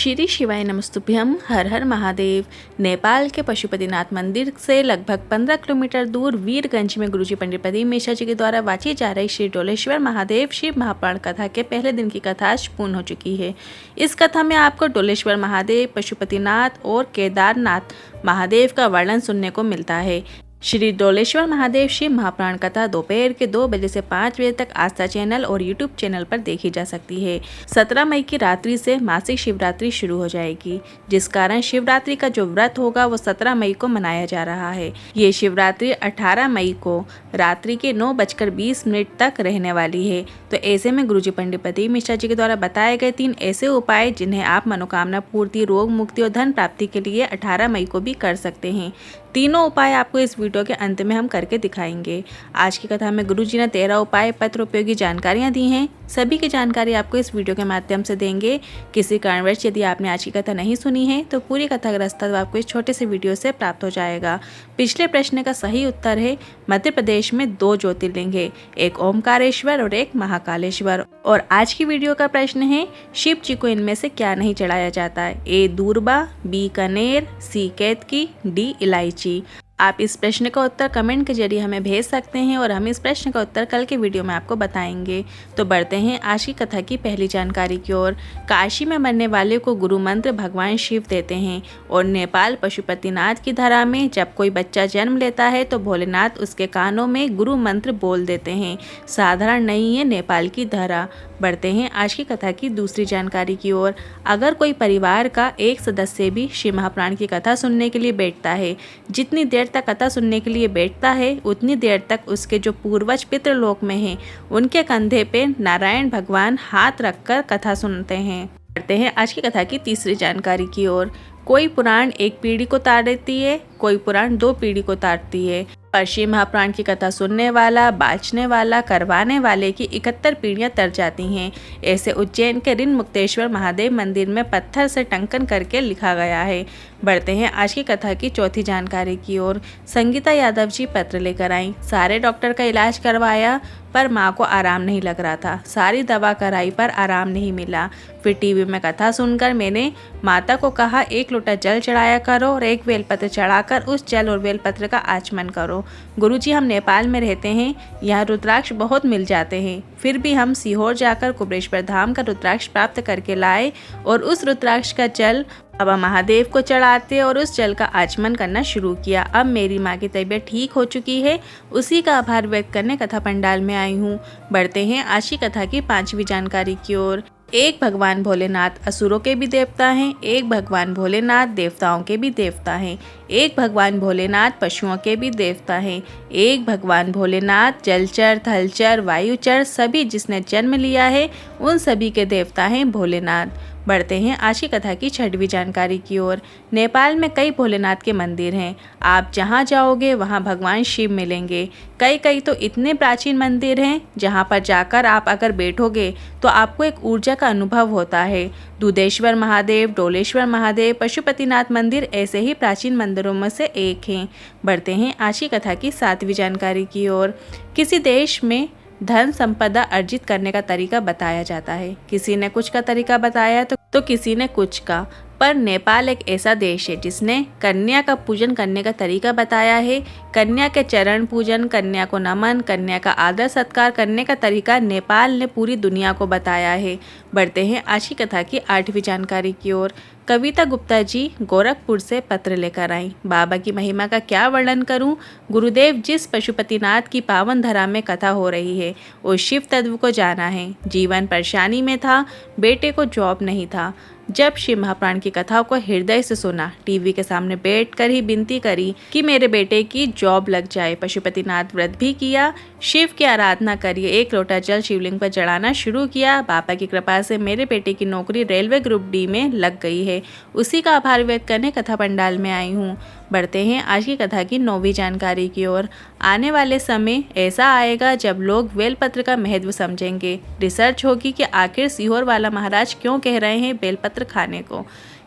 श्री शिवाय नमस्तुभ्यम। हर हर महादेव। नेपाल के पशुपतिनाथ मंदिर से लगभग 15 किलोमीटर दूर वीरगंज में गुरुजी पंडित प्रदीप मिश्रा जी के द्वारा वाची जा रही श्री डोलेश्वर महादेव शिव महापुराण कथा के पहले दिन की कथा आज पूर्ण हो चुकी है। इस कथा में आपको डोलेश्वर महादेव, पशुपतिनाथ और केदारनाथ महादेव का वर्णन सुनने को मिलता है। श्री डोलेश्वर महादेव शिव महापुराण कथा दोपहर के 2 बजे से 5 बजे तक आस्था चैनल और यूट्यूब चैनल पर देखी जा सकती है। 17 मई की रात्रि से मासिक शिवरात्रि शुरू हो जाएगी, जिस कारण शिवरात्रि का जो व्रत होगा वो 17 मई को मनाया जा रहा है। ये शिवरात्रि 18 मई को रात्रि के 9:20 तक रहने वाली है। तो ऐसे में गुरुजी पंडित प्रदीप मिश्रा जी के द्वारा बताए गए 3 ऐसे उपाय जिन्हें आप मनोकामना पूर्ति, रोग मुक्ति और धन प्राप्ति के लिए 18 मई को भी कर सकते हैं। तीनों उपाय आपको इस वीडियो के अंत में हम करके दिखाएंगे। आज की कथा में गुरुजी ने 13 उपाय पत्र उपयोगी जानकारियां दी हैं। सभी की जानकारी आपको इस वीडियो के माध्यम से देंगे। किसी कारणवश यदि आपने आज की कथा नहीं सुनी है तो पूरी कथा का रास्ता आपको इस छोटे से वीडियो से प्राप्त हो जाएगा। पिछले प्रश्न का सही उत्तर है मध्य प्रदेश में 2 ज्योतिर्लिंग है, एक ओमकारेश्वर और एक महाकालेश्वर। और आज की वीडियो का प्रश्न है शिव जी को इनमें से क्या नहीं चढ़ाया जाता है? ए दूर्बा, बी कनेर, सी केतकी, डी इलायची। आप इस प्रश्न का उत्तर कमेंट के जरिए हमें भेज सकते हैं और हम इस प्रश्न का उत्तर कल के वीडियो में आपको बताएंगे। तो बढ़ते हैं आज की कथा की पहली जानकारी की ओर। काशी में मरने वाले को गुरु मंत्र भगवान शिव देते हैं और नेपाल पशुपतिनाथ की धरा में जब कोई बच्चा जन्म लेता है तो भोलेनाथ उसके कानों में गुरु मंत्र बोल देते हैं। साधारण नहीं है नेपाल की धरा। बढ़ते हैं आज की कथा की दूसरी जानकारी की ओर। अगर कोई परिवार का एक सदस्य भी शिव महापुराण की कथा सुनने के लिए बैठता है, जितनी देर तक कथा सुनने के लिए बैठता है उतनी देर तक उसके जो पूर्वज पितृलोक में हैं उनके कंधे पे नारायण भगवान हाथ रखकर कथा सुनते हैं। बढ़ते हैं आज की कथा की तीसरी जानकारी की ओर। कोई पुराण एक पीढ़ी को तार देती है, कोई पुराण 2 पीढ़ी को तारती है। पर शिव महापुराण की कथा सुनने वाला, बाँचने वाला, करवाने वाले की 71 पीढ़ियां तर जाती हैं। ऐसे उज्जैन के ऋण मुक्तेश्वर महादेव मंदिर में पत्थर से टंकन करके लिखा गया है। बढ़ते हैं आज की कथा की चौथी जानकारी की ओर। संगीता यादव जी पत्र लेकर आई। सारे डॉक्टर का इलाज करवाया पर माँ को आराम नहीं लग रहा था। सारी दवा कराई पर आराम नहीं मिला। फिर टीवी में कथा सुनकर मैंने माता को कहा 1 लोटा जल चढ़ाया करो और 1 बेलपत्र चढ़ाकर उस जल और बेलपत्र का आचमन करो। गुरुजी हम नेपाल में रहते हैं, यहाँ रुद्राक्ष बहुत मिल जाते हैं। फिर भी हम सीहोर जाकर कुबरेश्वर धाम का रुद्राक्ष प्राप्त करके लाए और उस रुद्राक्ष का जल बाबा महादेव को चढ़ाते और उस जल का आचमन करना शुरू किया। अब मेरी माँ की तबीयत ठीक हो चुकी है, उसी का आभार व्यक्त करने कथा पंडाल में आई हूँ। बढ़ते हैं आज की कथा की 5वीं जानकारी की ओर। एक भगवान भोलेनाथ असुरों के भी देवता हैं, एक भगवान भोलेनाथ देवताओं के भी देवता हैं, एक भगवान भोलेनाथ पशुओं के भी देवता हैं, एक भगवान भोलेनाथ जलचर, थलचर, वायुचर सभी जिसने जन्म लिया है उन सभी के देवता हैं भोलेनाथ। बढ़ते हैं आज की कथा की 6वीं जानकारी की ओर। नेपाल में कई भोलेनाथ के मंदिर हैं। आप जहां जाओगे वहां भगवान शिव मिलेंगे। कई तो इतने प्राचीन मंदिर हैं जहां पर जाकर आप अगर बैठोगे तो आपको एक ऊर्जा का अनुभव होता है। दुधेश्वर महादेव, डोलेश्वर महादेव, पशुपतिनाथ मंदिर ऐसे ही प्राचीन मंदिरों में से एक हैं। बढ़ते हैं आज की कथा की 7वीं जानकारी की ओर। किसी देश में धन संपदा अर्जित करने का तरीका बताया जाता है। किसी ने कुछ का तरीका बताया तो किसी ने कुछ का। पर नेपाल एक ऐसा देश है जिसने कन्या का पूजन करने का तरीका बताया है। कन्या के चरण पूजन, कन्या को नमन, कन्या का आदर सत्कार करने का तरीका नेपाल ने पूरी दुनिया को बताया है। बढ़ते हैं आज की कथा की 8वीं जानकारी की ओर। कविता गुप्ता जी गोरखपुर से पत्र लेकर आई। बाबा की महिमा का क्या वर्णन करूं? गुरुदेव जिस पशुपतिनाथ की पावन धरा में कथा हो रही है उस शिव तत्व को जाना है। जीवन परेशानी में था, बेटे को जॉब नहीं था। जब शिव महापुराण की कथाओं को हृदय से सुना, टीवी के सामने बैठकर ही विनती करी कि मेरे बेटे की जॉब लग जाए। पशुपतिनाथ व्रत भी किया, शिव की आराधना करिए, 1 लोटा जल शिवलिंग पर चढ़ाना शुरू किया। बाबा की कृपा से मेरे बेटे की नौकरी रेलवे ग्रुप डी में लग गई है। उसी का आभार व्यक्त करने कथा पंडाल में आई हूँ। बढ़ते हैं आज की कथा की 9वीं जानकारी की ओर। आने वाले समय ऐसा आएगा जब लोग बेलपत्र का महत्व समझेंगे। रिसर्च होगी कि आखिर सीहोर वाला महाराज क्यों कह रहे हैं बेलपत्र खाने को,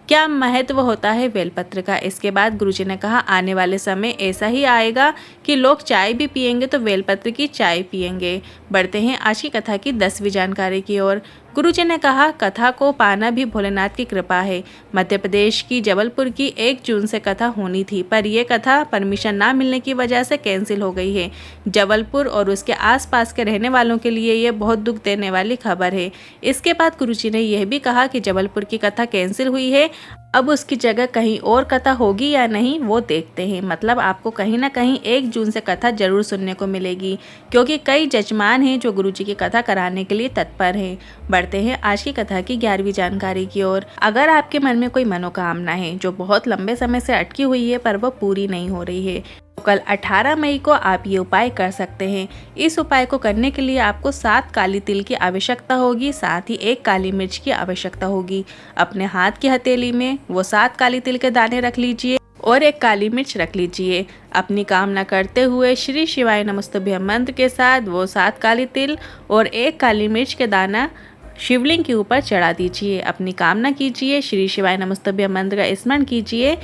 क्या महत्व होता है बेलपत्र का। इसके बाद गुरुजी ने कहा आने वाले समय ऐसा ही आएगा कि लोग चाय भी पियेंगे तो बेलपत्र की चाय पियेंगे। बढ़ते हैं आज की कथा की 10वीं जानकारी की ओर। गुरुजी ने कहा, कथा को पाना भी भोलेनाथ की कृपा है। मध्य प्रदेश की जबलपुर की 1 जून से कथा होनी थी, पर यह कथा परमिशन ना मिलने की वजह से कैंसिल हो गई है। जबलपुर और उसके आसपास के रहने वालों के लिए ये बहुत दुख देने वाली खबर है। इसके बाद गुरुजी ने यह भी कहा कि जबलपुर की कथा कैंसिल हुई है, अब उसकी जगह कहीं और कथा होगी या नहीं वो देखते हैं। मतलब आपको कहीं ना कहीं 1 जून से कथा जरूर सुनने को मिलेगी, क्योंकि कई जजमान हैं जो गुरुजी की कथा कराने के लिए तत्पर हैं। बढ़ते हैं आज की कथा की 11वीं जानकारी की ओर। अगर आपके मन में कोई मनोकामना है जो बहुत लंबे समय से अटकी हुई है पर वो पूरी नहीं हो रही है, तो कल 18 मई को आप ये उपाय कर सकते हैं। इस उपाय को करने के लिए आपको 7 काली तिल की आवश्यकता होगी, साथ ही 1 काली मिर्च की आवश्यकता होगी। अपने हाथ की हथेली में वो 7 काली तिल के दाने रख लीजिए और 1 काली मिर्च रख लीजिए। अपनी कामना करते हुए श्री शिवाय नमस्तुभ्यम मंत्र के साथ वो 7 काली तिल और 1 काली मिर्च के दाना शिवलिंग के ऊपर चढ़ा दीजिए। अपनी कामना कीजिए, श्री शिवाय नमस्तुभ्यम मंत्र का स्मरण कीजिए।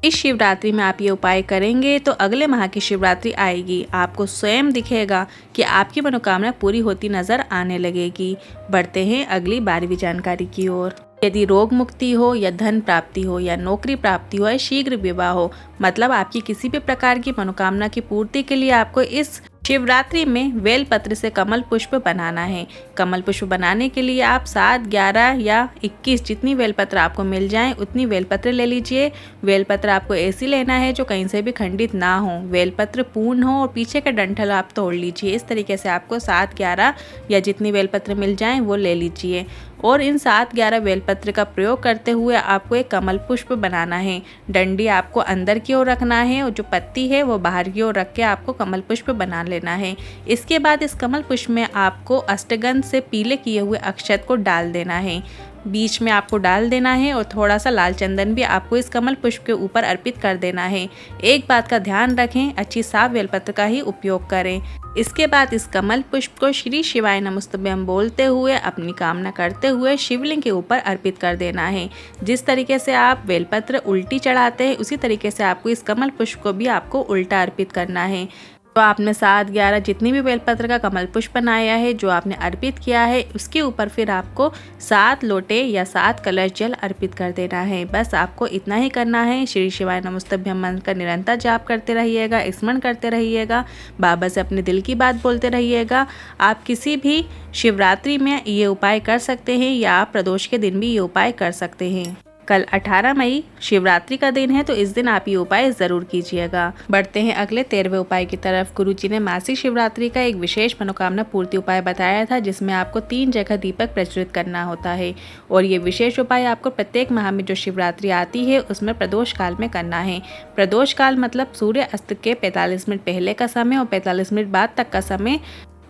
इस शिवरात्रि में आप ये उपाय करेंगे तो अगले माह की शिवरात्रि आएगी, आपको स्वयं दिखेगा कि आपकी मनोकामना पूरी होती नजर आने लगेगी। बढ़ते हैं अगली 12वीं जानकारी की ओर। यदि रोग मुक्ति हो या धन प्राप्ति हो या नौकरी प्राप्ति हो या शीघ्र विवाह हो, मतलब आपकी किसी भी प्रकार की मनोकामना की पूर्ति के लिए आपको इस शिवरात्रि में बेल पत्र से कमल पुष्प बनाना है। कमल पुष्प बनाने के लिए आप 7, 11 या 21 जितनी बेलपत्र आपको मिल जाएं उतनी बेलपत्र ले लीजिए। बेलपत्र आपको ऐसी लेना है जो कहीं से भी खंडित ना हो, बेलपत्र पूर्ण हो और पीछे का डंठल आप तोड़ लीजिए। इस तरीके से आपको 7, 11 या जितनी बेलपत्र मिल जाएं वो ले लीजिए और इन 7, 11 बेलपत्र का प्रयोग करते हुए आपको एक कमल पुष्प बनाना है। डंडी आपको अंदर की ओर रखना है और जो पत्ती है वो बाहर की ओर रख के आपको कमल पुष्प बना लेना है। इसके बाद इस कमल पुष्प में आपको अष्टगंध से पीले किए हुए अक्षत को डाल देना है, बीच में आपको डाल देना है और थोड़ा सा लाल चंदन भी आपको इस कमल पुष्प के ऊपर अर्पित कर देना है। एक बात का ध्यान रखें, अच्छी साफ बेलपत्र का ही उपयोग करें। इसके बाद इस कमल पुष्प को श्री शिवाय नमस्तुभ्यम बोलते हुए अपनी कामना करते हुए शिवलिंग के ऊपर अर्पित कर देना है। जिस तरीके से आप बेलपत्र उल्टी चढ़ाते हैं उसी तरीके से आपको इस कमल पुष्प को भी आपको उल्टा अर्पित करना है। तो आपने 7, 11 जितनी भी बेलपत्र का कमल पुष्प बनाया है जो आपने अर्पित किया है उसके ऊपर फिर आपको 7 लोटे या 7 कलश जल अर्पित कर देना है। बस आपको इतना ही करना है। श्री शिवाय नमस्तुभ्यम मंत्र का निरंतर जाप करते रहिएगा, स्मरण करते रहिएगा, बाबा से अपने दिल की बात बोलते रहिएगा। आप किसी भी शिवरात्रि में ये उपाय कर सकते हैं या आप प्रदोष के दिन भी ये उपाय कर सकते हैं। कल 18 मई शिवरात्रि का दिन है तो इस दिन आप ये उपाय जरूर कीजिएगा। बढ़ते हैं अगले 13वें उपाय की तरफ। गुरुजी ने मासिक शिवरात्रि का एक विशेष मनोकामना पूर्ति उपाय बताया था जिसमें आपको 3 जगह दीपक प्रज्वलित करना होता है और ये विशेष उपाय आपको प्रत्येक माह में जो शिवरात्रि आती है उसमें प्रदोष काल में करना है। प्रदोष काल मतलब सूर्य अस्त के 45 मिनट पहले का समय और 45 मिनट बाद तक का समय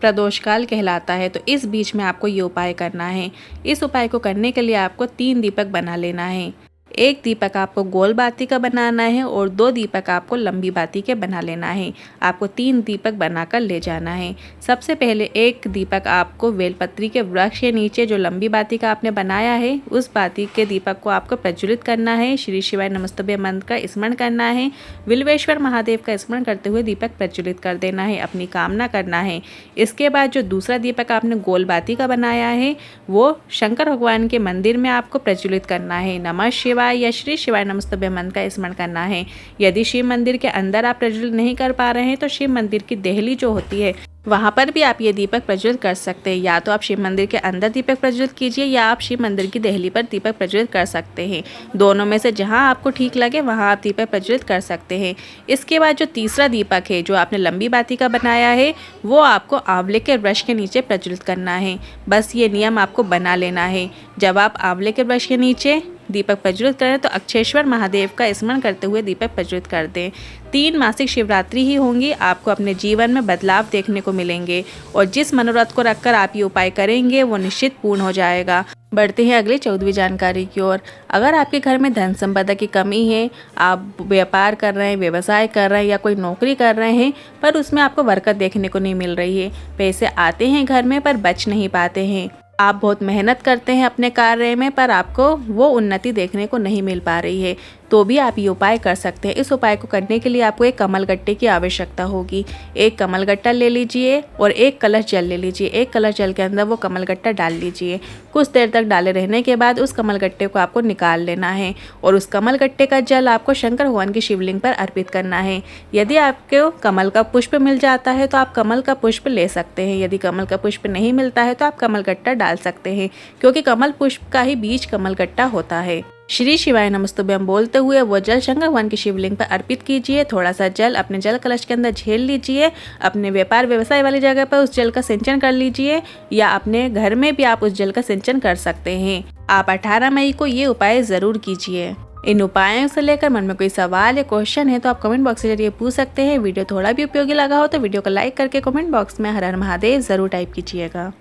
प्रदोष काल कहलाता है। तो इस बीच में आपको ये उपाय करना है। इस उपाय को करने के लिए आपको 3 दीपक बना लेना है। 1 दीपक आपको गोल बाती का बनाना है और 2 दीपक आपको लंबी बाती के बना लेना है। आपको 3 दीपक बनाकर ले जाना है। सबसे पहले 1 दीपक आपको बेलपत्री के वृक्ष के नीचे जो लंबी बाती का आपने बनाया है उस बाती के दीपक को आपको प्रज्वलित करना है। श्री शिवाय नमस्तुभ्यम मंत्र का स्मरण करना है, बिल्वेश्वर महादेव का स्मरण करते हुए दीपक प्रज्वलित कर देना है, अपनी कामना करना है। इसके बाद जो दूसरा दीपक आपने गोल बाती का बनाया है वो शंकर भगवान के मंदिर में आपको प्रज्वलित करना है। नमः शिवाय या श्री शिवाय नमस्तुभ्यम मंत्र का स्मरण करना है। यदि शिव मंदिर के अंदर आप प्रज्वलित नहीं कर पा रहे हैं तो शिव मंदिर की देहली जो होती है वहाँ पर भी आप ये दीपक प्रज्वलित कर सकते हैं। या तो आप शिव मंदिर के अंदर दीपक प्रज्वलित कीजिए या आप शिव मंदिर की देहली पर दीपक प्रज्वलित कर सकते हैं। दोनों में से जहाँ आपको ठीक लगे वहाँ आप दीपक प्रज्वलित कर सकते हैं। इसके बाद जो तीसरा दीपक है जो आपने लंबी बाती का बनाया है वो आपको आंवले के वृक्ष के नीचे प्रज्वलित करना है। बस ये नियम आपको बना लेना है। जब आप आंवले के वृक्ष के नीचे दीपक प्रज्वलित करें तो अक्षेश्वर महादेव का स्मरण करते हुए दीपक प्रज्वलित कर दें। 3 मासिक शिवरात्रि ही होंगी, आपको अपने जीवन में बदलाव देखने को मिलेंगे और जिस मनोरथ को रखकर आप ये उपाय करेंगे वो निश्चित पूर्ण हो जाएगा। बढ़ते हैं अगली 14वीं जानकारी की ओर। अगर आपके घर में धन संपदा की कमी है, आप व्यापार कर रहे हैं, व्यवसाय कर रहे हैं या कोई नौकरी कर रहे हैं पर उसमें आपको बरकत देखने को नहीं मिल रही है, पैसे आते हैं घर में पर बच नहीं पाते हैं, आप बहुत मेहनत करते हैं अपने कार्य में पर आपको वो उन्नति देखने को नहीं मिल पा रही है, तो भी आप ये उपाय कर सकते हैं। इस उपाय को करने के लिए आपको एक कमलगट्टे की आवश्यकता होगी। एक कमलगट्टा ले लीजिए और 1 कलश जल ले लीजिए। 1 कलश जल के अंदर वो कमलगट्टा डाल लीजिए। कुछ देर तक डाले रहने के बाद उस कमल गट्टे को आपको निकाल लेना है और उस कमल गट्टे का जल आपको शंकर भगवान की शिवलिंग पर अर्पित करना है। यदि आपको कमल का पुष्प मिल जाता है तो आप कमल का पुष्प ले सकते हैं। यदि कमल का पुष्प नहीं मिलता है तो आप कमल गट्टा डाल सकते हैं, क्योंकि कमल पुष्प का ही बीज कमल गट्टा होता है। श्री शिवाय नमस्तुभ्यम बोलते हुए वो जल शंकर भगवान की शिवलिंग पर अर्पित कीजिए। थोड़ा सा जल अपने जल कलश के अंदर झेल लीजिए। अपने व्यापार व्यवसाय वाली जगह पर उस जल का सिंचन कर लीजिए, या अपने घर में भी आप उस जल का सिंचन कर सकते हैं। आप 18 मई को ये उपाय जरूर कीजिए। इन उपायों से लेकर मन में कोई सवाल या क्वेश्चन है तो आप कमेंट बॉक्स के जरिए पूछ सकते हैं। वीडियो थोड़ा भी उपयोगी लगा हो तो वीडियो को लाइक करके कमेंट बॉक्स में हर हर महादेव जरूर टाइप कीजिएगा।